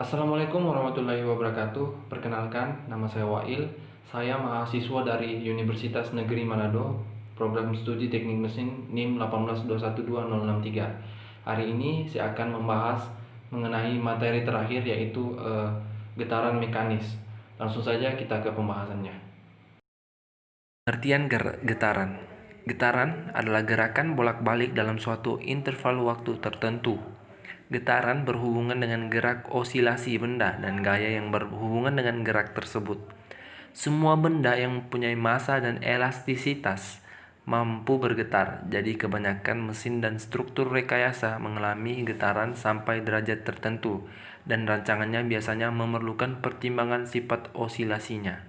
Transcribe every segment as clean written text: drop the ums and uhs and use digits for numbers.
Assalamualaikum warahmatullahi wabarakatuh. Perkenalkan, nama saya Wail. Saya mahasiswa dari Universitas Negeri Manado, Program Studi Teknik Mesin NIM 1821263. Hari ini saya akan membahas mengenai materi terakhir yaitu getaran mekanis. Langsung saja kita ke pembahasannya. Pengertian getaran. Getaran adalah gerakan bolak-balik dalam suatu interval waktu tertentu. Getaran berhubungan dengan gerak osilasi benda dan gaya yang berhubungan dengan gerak tersebut. Semua benda yang mempunyai massa dan elastisitas mampu bergetar, jadi kebanyakan mesin dan struktur rekayasa mengalami getaran sampai derajat tertentu, dan rancangannya biasanya memerlukan pertimbangan sifat osilasinya.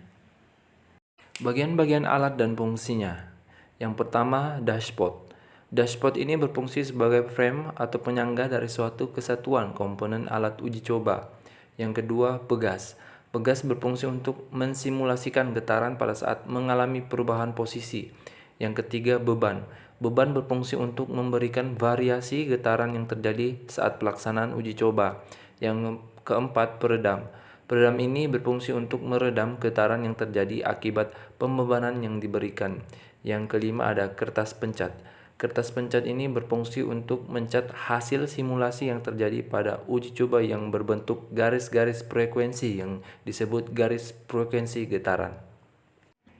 Bagian-bagian alat dan fungsinya. Yang pertama, dashboard. Dashboard ini berfungsi sebagai frame atau penyangga dari suatu kesatuan komponen alat uji coba. Yang kedua, pegas. Pegas berfungsi untuk mensimulasikan getaran pada saat mengalami perubahan posisi. Yang ketiga, beban. Beban berfungsi untuk memberikan variasi getaran yang terjadi saat pelaksanaan uji coba. Yang keempat, peredam. Peredam ini berfungsi untuk meredam getaran yang terjadi akibat pembebanan yang diberikan. Yang kelima ada kertas pencat. Kertas pencat ini berfungsi untuk mencat hasil simulasi yang terjadi pada uji coba yang berbentuk garis-garis frekuensi yang disebut garis frekuensi getaran.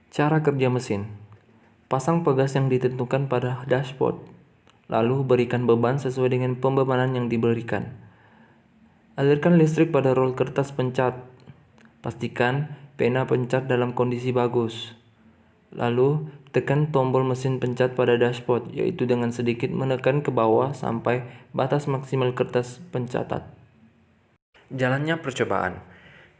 Cara kerja mesin. Pasang pegas yang ditentukan pada dashboard, lalu berikan beban sesuai dengan pembebanan yang diberikan. Alirkan listrik pada rol kertas pencat. Pastikan pena pencat dalam kondisi bagus. Lalu, tekan tombol mesin pencat pada dashboard, yaitu dengan sedikit menekan ke bawah sampai batas maksimal kertas pencatat. Jalannya percobaan.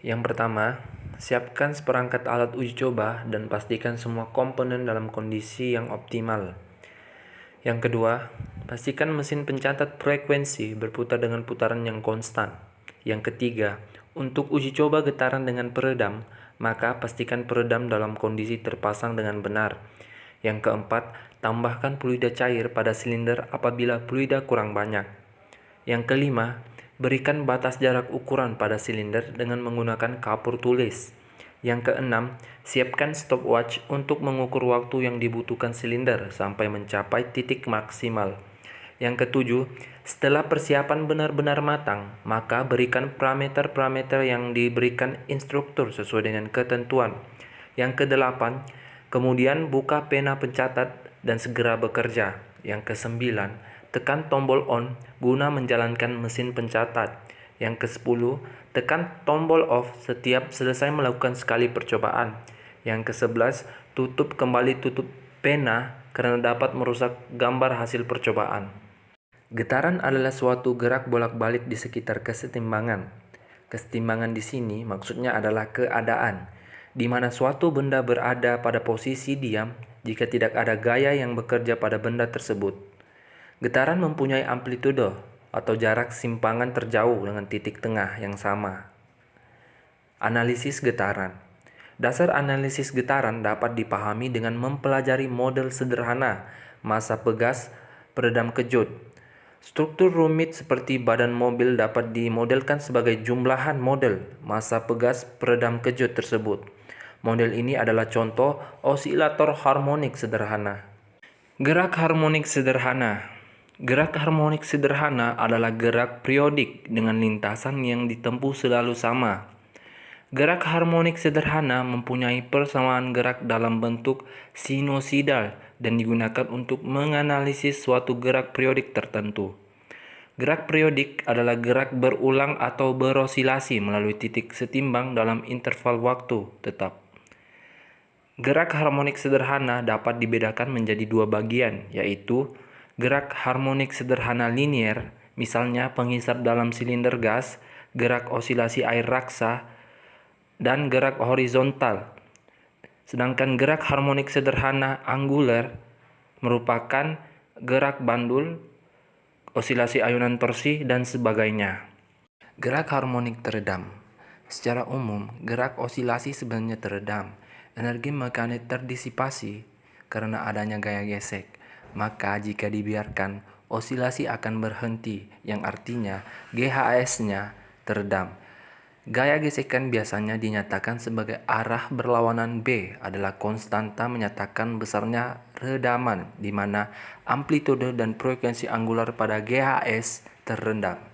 Yang pertama, siapkan seperangkat alat uji coba dan pastikan semua komponen dalam kondisi yang optimal. Yang kedua, pastikan mesin pencatat frekuensi berputar dengan putaran yang konstan. Yang ketiga, untuk uji coba getaran dengan peredam, maka pastikan peredam dalam kondisi terpasang dengan benar. Yang keempat, tambahkan fluida cair pada silinder apabila fluida kurang banyak. Yang kelima, berikan batas jarak ukuran pada silinder dengan menggunakan kapur tulis. Yang keenam, siapkan stopwatch untuk mengukur waktu yang dibutuhkan silinder sampai mencapai titik maksimal. Yang ketujuh, setelah persiapan benar-benar matang, maka berikan parameter-parameter yang diberikan instruktur sesuai dengan ketentuan. Yang kedelapan, kemudian buka pena pencatat dan segera bekerja. Yang kesembilan, tekan tombol on guna menjalankan mesin pencatat. Yang ke-10, tekan tombol off setiap selesai melakukan sekali percobaan. Yang ke-11, tutup kembali tutup pena karena dapat merusak gambar hasil percobaan. Getaran adalah suatu gerak bolak-balik di sekitar kesetimbangan. Kesetimbangan di sini maksudnya adalah keadaan, di mana suatu benda berada pada posisi diam jika tidak ada gaya yang bekerja pada benda tersebut. Getaran mempunyai amplitudo atau jarak simpangan terjauh dengan titik tengah yang sama. Analisis getaran. Dasar analisis getaran dapat dipahami dengan mempelajari model sederhana, massa pegas, peredam kejut. Struktur rumit seperti badan mobil dapat dimodelkan sebagai jumlahan model massa pegas peredam kejut tersebut. Model ini adalah contoh osilator harmonik sederhana. Gerak harmonik sederhana. Gerak harmonik sederhana adalah gerak periodik dengan lintasan yang ditempuh selalu sama. Gerak harmonik sederhana mempunyai persamaan gerak dalam bentuk sinusoidal dan digunakan untuk menganalisis suatu gerak periodik tertentu. Gerak periodik adalah gerak berulang atau berosilasi melalui titik setimbang dalam interval waktu tetap. Gerak harmonik sederhana dapat dibedakan menjadi dua bagian, yaitu gerak harmonik sederhana linier, misalnya penghisap dalam silinder gas, gerak osilasi air raksa, dan gerak horizontal. Sedangkan gerak harmonik sederhana angular merupakan gerak bandul, osilasi ayunan torsi, dan sebagainya. Gerak harmonik teredam. Secara umum, gerak osilasi sebenarnya teredam. Energi mekanik terdisipasi karena adanya gaya gesek. Maka jika dibiarkan, osilasi akan berhenti, yang artinya GHS-nya teredam. Gaya gesekan biasanya dinyatakan sebagai arah berlawanan B adalah konstanta menyatakan besarnya redaman di mana amplitude dan frekuensi angular pada GHS terendam.